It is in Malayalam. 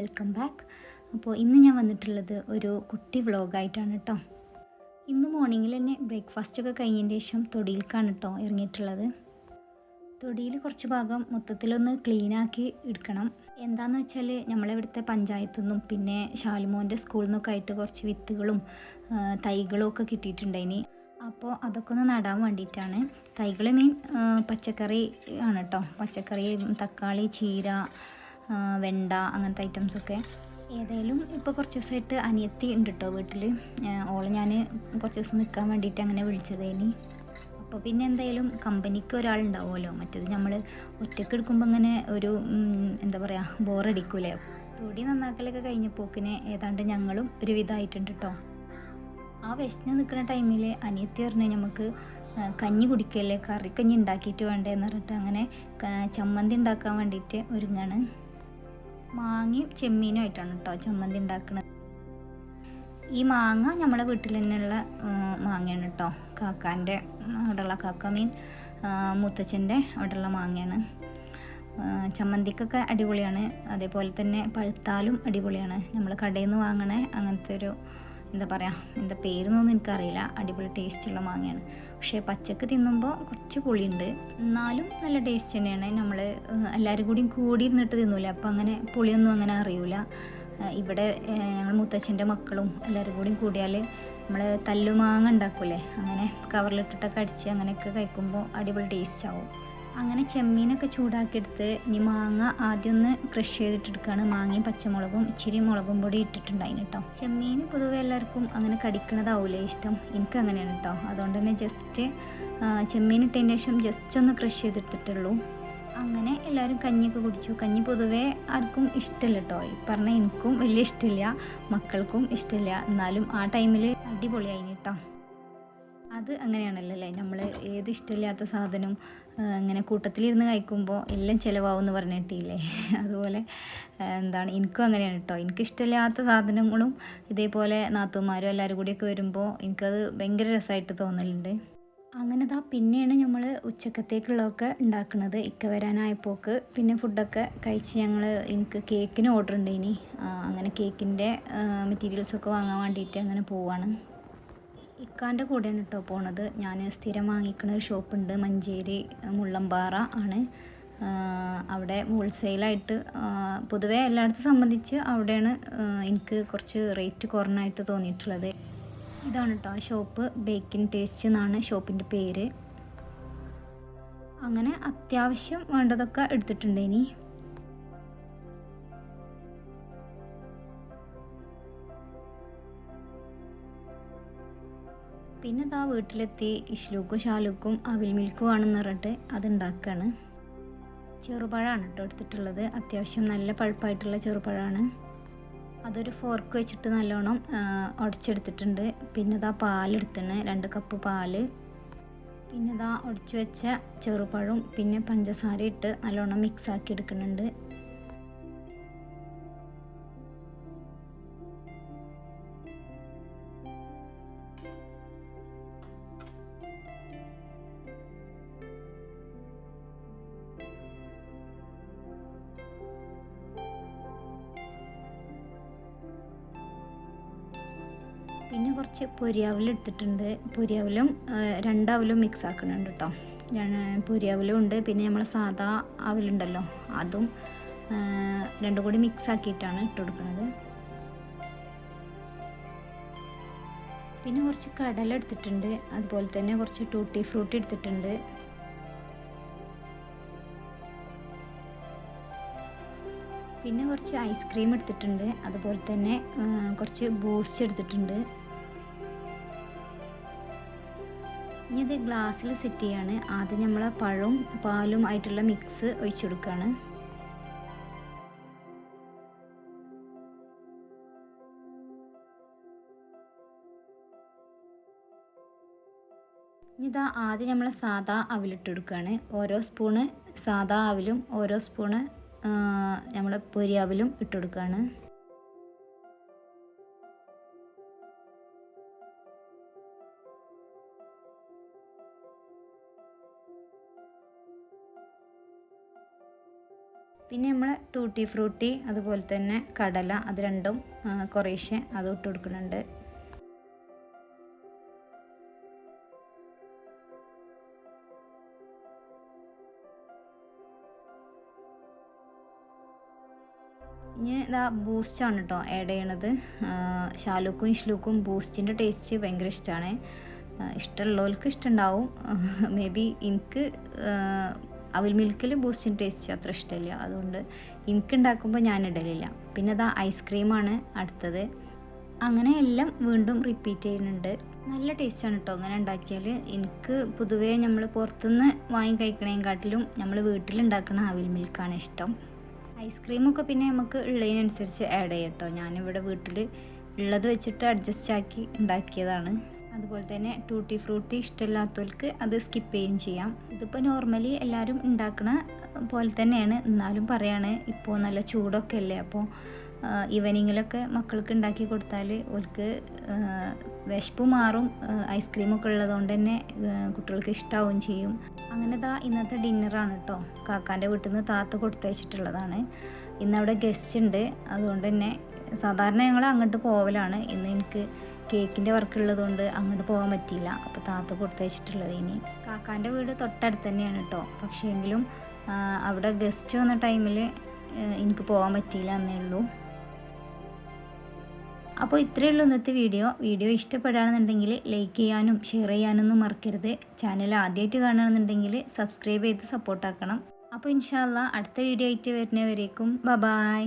Welcome back. അപ്പോൾ ഇന്ന് ഞാൻ വന്നിട്ടുള്ളത് ഒരു കുട്ടി വ്ളോഗായിട്ടാണ് കേട്ടോ. ഇന്ന് മോർണിംഗിൽ തന്നെ ബ്രേക്ക്ഫാസ്റ്റൊക്കെ കഴിഞ്ഞതിന് ശേഷം തൊടിയിലേക്കാണ് കേട്ടോ ഇറങ്ങിയിട്ടുള്ളത്. തൊടിയിൽ കുറച്ച് ഭാഗം മൊത്തത്തിലൊന്ന് ക്ലീനാക്കി എടുക്കണം. എന്താണെന്ന് വെച്ചാൽ നമ്മളിവിടുത്തെ പഞ്ചായത്തു നിന്നും പിന്നെ ഷാലുമോൻ്റെ സ്കൂളിൽ നിന്നൊക്കെ ആയിട്ട് കുറച്ച് വിത്തുകളും തൈകളും ഒക്കെ കിട്ടിയിട്ടുണ്ടായിനി. അപ്പോൾ അതൊക്കെ ഒന്ന് നടാൻ വേണ്ടിയിട്ടാണ്. തൈകൾ മീൻ പച്ചക്കറി ആണ് കേട്ടോ. പച്ചക്കറി, തക്കാളി, ചീര, വെണ്ട, അങ്ങനത്തെ ഐറ്റംസൊക്കെ. ഏതായാലും ഇപ്പോൾ കുറച്ച് ദിവസമായിട്ട് അനിയത്തി ഉണ്ട് കേട്ടോ വീട്ടിൽ. ഓളെ ഞാൻ കുറച്ച് ദിവസം നിൽക്കാൻ വേണ്ടിയിട്ട് അങ്ങനെ വിളിച്ചതേനി. അപ്പോൾ പിന്നെ എന്തായാലും കമ്പനിക്ക് ഒരാളുണ്ടാവുമല്ലോ. മറ്റേത് നമ്മൾ ഒറ്റയ്ക്ക് എടുക്കുമ്പോൾ അങ്ങനെ ഒരു എന്താ പറയുക, ബോറടിക്കൂലേ. തൊടി നന്നാക്കലൊക്കെ കഴിഞ്ഞപ്പോക്കിന് ഏതാണ്ട് ഞങ്ങളും ഒരു വിധമായിട്ടുണ്ട് കേട്ടോ. ആ വിശന്ന് നിൽക്കുന്ന ടൈമിൽ അനിയത്തി പറഞ്ഞ് നമുക്ക് കഞ്ഞി കുടിക്കല്ലേ, കറിക്കഞ്ഞി ഉണ്ടാക്കിയിട്ട് വേണ്ടേ എന്ന് പറഞ്ഞിട്ട് അങ്ങനെ ചമ്മന്തി ഉണ്ടാക്കാൻ വേണ്ടിയിട്ട് ഒരുങ്ങാണ്. മാങ്ങയും ചെമ്മീനും ആയിട്ടാണ് കേട്ടോ ചമ്മന്തി ഉണ്ടാക്കുന്നത്. ഈ മാങ്ങ നമ്മളെ വീട്ടിൽ തന്നെയുള്ള മാങ്ങയാണ് കേട്ടോ. കാക്കാൻ്റെ അവിടെയുള്ള കാക്ക മീൻ മുത്തച്ഛൻ്റെ അവിടെയുള്ള മാങ്ങയാണ്. ചമ്മന്തിക്കൊക്കെ അടിപൊളിയാണ്. അതേപോലെ തന്നെ പഴുത്താലും അടിപൊളിയാണ്. നമ്മൾ കടയിൽ നിന്ന് വാങ്ങണേ അങ്ങനത്തെ ഒരു എന്താ പറയുക, പേരൊന്നും എനിക്കറിയില്ല. അടിപൊളി ടേസ്റ്റുള്ള മാങ്ങയാണ്. പക്ഷേ പച്ചക്ക് തിന്നുമ്പോൾ കുറച്ച് പുളിയുണ്ട്, എന്നാലും നല്ല ടേസ്റ്റ് തന്നെയാണ്. നമ്മൾ എല്ലാവരും കൂടി ഇരുന്നിട്ട് തിന്നൂല, അപ്പോൾ അങ്ങനെ പുളിയൊന്നും അങ്ങനെ അറിയില്ല. ഇവിടെ ഞങ്ങൾ മുത്തച്ഛൻ്റെ മക്കളും എല്ലാവരും കൂടിയാൽ നമ്മൾ തല്ലുമാങ്ങ ഉണ്ടാക്കൂലേ, അങ്ങനെ കവറിലിട്ടിട്ടൊക്കെ അടിച്ച് അങ്ങനെയൊക്കെ കഴിക്കുമ്പോൾ അടിപൊളി ടേസ്റ്റ് ആവും. അങ്ങനെ ചെമ്മീനൊക്കെ ചൂടാക്കിയെടുത്ത് ഇനി മാങ്ങ ആദ്യം ഒന്ന് ക്രഷ് ചെയ്തിട്ടെടുക്കുകയാണ്. മാങ്ങയും പച്ചമുളകും ഇച്ചിരി മുളകും പൊടി ഇട്ടിട്ടുണ്ടായിന് കേട്ടോ. ചെമ്മീൻ പൊതുവെ എല്ലാവർക്കും അങ്ങനെ കടിക്കണതാവൂലേ ഇഷ്ടം. എനിക്ക് അങ്ങനെയാണ് കേട്ടോ. അതുകൊണ്ട് തന്നെ ജസ്റ്റ് ചെമ്മീൻ ഇട്ടതിന് ശേഷം ജസ്റ്റ് ഒന്ന് ക്രഷ് ചെയ്തെടുത്തിട്ടുള്ളൂ. അങ്ങനെ എല്ലാവരും കഞ്ഞിയൊക്കെ കുടിച്ചു. കഞ്ഞി പൊതുവേ ആർക്കും ഇഷ്ടമില്ല കേട്ടോ. ഈ പറഞ്ഞ എനിക്കും വലിയ ഇഷ്ടമില്ല, മക്കൾക്കും ഇഷ്ടമില്ല. എന്നാലും ആ ടൈമിൽ അടിപൊളിയായിന് കേട്ടോ. അത് അങ്ങനെയാണല്ലോ അല്ലേ, നമ്മൾ ഏത് ഇഷ്ടമില്ലാത്ത സാധനം ഇങ്ങനെ കൂട്ടത്തിലിരുന്ന് കഴിക്കുമ്പോൾ എല്ലാം ചിലവാകും എന്ന് പറഞ്ഞിട്ടില്ലേ. അതുപോലെ എനിക്കും അങ്ങനെയാണ് കേട്ടോ. എനിക്കിഷ്ടമില്ലാത്ത സാധനങ്ങളും ഇതേപോലെ നാത്തൂന്മാരും എല്ലാവരും കൂടിയൊക്കെ വരുമ്പോൾ എനിക്കത് ഭയങ്കര രസമായിട്ട് തോന്നലുണ്ട്. അങ്ങനെ പിന്നെയാണ് നമ്മൾ ഉച്ചക്കത്തേക്കുള്ളതൊക്കെ ഉണ്ടാക്കുന്നത്. ഇക്ക വരാനായപ്പോക്ക് പിന്നെ ഫുഡൊക്കെ കഴിച്ച് എനിക്ക് കേക്കിന് ഓർഡർ ഉണ്ട് ഇനി. അങ്ങനെ കേക്കിൻ്റെ മെറ്റീരിയൽസൊക്കെ വാങ്ങാൻ വേണ്ടിയിട്ട് അങ്ങനെ പോവാണ്. ഇക്കാൻ്റെ കൂടെയാണ് കേട്ടോ പോണത്. ഞാൻ സ്ഥിരം വാങ്ങിക്കുന്ന ഒരു ഷോപ്പുണ്ട് മഞ്ചേരി മുള്ളമ്പാറ ആണ്. അവിടെ ഹോൾസെയിലായിട്ട് പൊതുവേ എല്ലായിടത്തും സംബന്ധിച്ച് അവിടെയാണ് എനിക്ക് കുറച്ച് റേറ്റ് കുറഞ്ഞായിട്ട് തോന്നിയിട്ടുള്ളത്. ഇതാണ് കേട്ടോ ആ ഷോപ്പ്. ബേക്കിംഗ് ടേസ്റ്റ് എന്നാണ് ഷോപ്പിൻ്റെ പേര്. അങ്ങനെ അത്യാവശ്യം വേണ്ടതൊക്കെ എടുത്തിട്ടുണ്ട് ഇനി. പിന്നെ വീട്ടിലെത്തി ഇഷ്ലൂക്കും ഷാലൂക്കും അവിൽ മിൽക്കും ആണെന്ന് പറഞ്ഞിട്ട് അതുണ്ടാക്കുകയാണ്. ചെറുപഴമാണ് കേട്ടോ എടുത്തിട്ടുള്ളത്. അത്യാവശ്യം നല്ല പഴുപ്പായിട്ടുള്ള ചെറുപഴമാണ്. അതൊരു ഫോർക്ക് വെച്ചിട്ട് നല്ലോണം ഉടച്ചെടുത്തിട്ടുണ്ട്. പിന്നെ പാലെടുത്തിന് 2 കപ്പ് പാല്. പിന്നെ ഉടച്ചു വെച്ച ചെറുപഴവും പിന്നെ പഞ്ചസാര ഇട്ട് നല്ലോണം മിക്സാക്കി എടുക്കുന്നുണ്ട്. പിന്നെ കുറച്ച് പൊരിയാവലും എടുത്തിട്ടുണ്ട്. പൊരിയാവലും 2 അവലും മിക്സ് ആക്കുന്നുണ്ട് കേട്ടോ. പൊരിയാവലും ഉണ്ട്, പിന്നെ നമ്മൾ സാധാ അവലുണ്ടല്ലോ അതും രണ്ടും കൂടി മിക്സ് ആക്കിയിട്ടാണ് ഇട്ട് കൊടുക്കുന്നത്. പിന്നെ കുറച്ച് കടല എടുത്തിട്ടുണ്ട്. അതുപോലെ തന്നെ കുറച്ച് ടൂട്ടി ഫ്രൂട്ടി എടുത്തിട്ടുണ്ട്. പിന്നെ കുറച്ച് ഐസ്ക്രീം എടുത്തിട്ടുണ്ട്. അതുപോലെ തന്നെ കുറച്ച് ബൂസ്റ്റ് എടുത്തിട്ടുണ്ട്. ഇനി ഇത് ഗ്ലാസ്സിൽ സെറ്റ് ചെയ്യാണ്. ആദ്യം നമ്മൾ പഴവും പാലും ആയിട്ടുള്ള മിക്സ് ഒഴിച്ചു കൊടുക്കുകയാണ്. ഇനി ആദ്യം നമ്മൾ സാദാ അവിലിട്ട് കൊടുക്കുകയാണ്. ഓരോ സ്പൂണ് സാദാ അവിലും ഓരോ സ്പൂണ് നമ്മൾ പൊരിയാവലും ഇട്ട് കൊടുക്കുകയാണ്. പിന്നെ നമ്മൾ ടൂട്ടി ഫ്രൂട്ടി അതുപോലെ തന്നെ കടല അത് രണ്ടും കുറേശ്ശെ അത് ഇട്ട് കൊടുക്കുന്നുണ്ട്. ഇനി ഇതാ ബൂസ്റ്റാണ് കേട്ടോ ആഡ് ചെയ്യണത്. ഷാലൂക്കും ഇഷ്ലൂക്കും ബൂസ്റ്റിൻ്റെ ടേസ്റ്റ് ഭയങ്കര ഇഷ്ടമാണ്. ഇഷ്ടമുള്ളവർക്ക് ഇഷ്ടമുണ്ടാവും. മേ ബി എനിക്ക് അവിൽ മിൽക്കിൽ ബൂസ്റ്റിൻ്റെ ടേസ്റ്റ് അത്ര ഇഷ്ടമില്ല, അതുകൊണ്ട് എനിക്ക് ഉണ്ടാക്കുമ്പോൾ ഞാൻ ഇടലില്ല. പിന്നെ അതാ ഐസ്ക്രീമാണ് അടുത്തത്. അങ്ങനെ എല്ലാം വീണ്ടും റിപ്പീറ്റ് ചെയ്യുന്നുണ്ട്. നല്ല ടേസ്റ്റാണ് കേട്ടോ അങ്ങനെ ഉണ്ടാക്കിയാൽ. എനിക്ക് പൊതുവേ നമ്മൾ പുറത്തുനിന്ന് വാങ്ങി കഴിക്കണേക്കാട്ടിലും നമ്മൾ വീട്ടിലുണ്ടാക്കുന്ന അവിൽ മിൽക്കാണ് ഇഷ്ടം. ഐസ്ക്രീമൊക്കെ പിന്നെ നമുക്ക് ഉള്ളതിനനുസരിച്ച് ആഡ് ചെയ്യാം കേട്ടോ. ഞാനിവിടെ വീട്ടിൽ ഉള്ളത് വെച്ചിട്ട് അഡ്ജസ്റ്റ് ആക്കി ഉണ്ടാക്കിയതാണ്. അതുപോലെ തന്നെ ടൂട്ടി ഫ്രൂട്ടി ഇഷ്ടമില്ലാത്തവർക്ക് അത് സ്കിപ്പ് ചെയ്യുകയും ചെയ്യാം. ഇതിപ്പോൾ നോർമലി എല്ലാവരും ഉണ്ടാക്കുന്ന പോലെ തന്നെയാണ്, എന്നാലും പറയാണ് ഇപ്പോൾ നല്ല ചൂടൊക്കെ അല്ലേ, അപ്പോൾ ഈവനിങ്ങിലൊക്കെ മക്കൾക്ക് ഉണ്ടാക്കി കൊടുത്താൽ അവർക്ക് വിശപ്പ് മാറും. ഐസ്ക്രീമൊക്കെ ഉള്ളതുകൊണ്ട് തന്നെ കുട്ടികൾക്ക് ഇഷ്ടമാവുകയും ചെയ്യും. അങ്ങനെ ഇന്നത്തെ ഡിന്നറാണ് കേട്ടോ. കാക്കാൻ്റെ വീട്ടിൽ നിന്ന് താത്ത കൊടുത്തയച്ചിട്ടുള്ളതാണ്. ഇന്നവിടെ ഗസ്റ്റ് ഉണ്ട്, അതുകൊണ്ട് തന്നെ സാധാരണ ഞങ്ങൾ അങ്ങോട്ട് പോവലാണ്. ഇന്ന് എനിക്ക് കേക്കിൻ്റെ വർക്ക് ഉള്ളതുകൊണ്ട് അങ്ങോട്ട് പോകാൻ പറ്റിയില്ല, അപ്പോൾ താത്ത കൊടുത്തയച്ചിട്ടുള്ളത്. ഇനി കാക്കാൻ്റെ വീട് തൊട്ടടുത്ത് തന്നെയാണ് കേട്ടോ, പക്ഷേ എങ്കിലും അവിടെ ഗസ്റ്റ് വന്ന ടൈമിൽ എനിക്ക് പോകാൻ പറ്റിയില്ല എന്നേ ഉള്ളൂ. അപ്പോൾ ഇത്രയേ ഉള്ളൂ ഇന്നത്തെ വീഡിയോ ഇഷ്ടപ്പെടുകയാണെന്നുണ്ടെങ്കിൽ ലൈക്ക് ചെയ്യാനും ഷെയർ ചെയ്യാനൊന്നും മറക്കരുത്. ചാനൽ ആദ്യമായിട്ട് കാണുകയാണെന്നുണ്ടെങ്കിൽ സബ്സ്ക്രൈബ് ചെയ്ത് സപ്പോർട്ടാക്കണം. അപ്പോൾ ഇൻഷാ അല്ലാഹ് അടുത്ത വീഡിയോ ആയിട്ട് വരുന്നവരേക്കും ബൈ.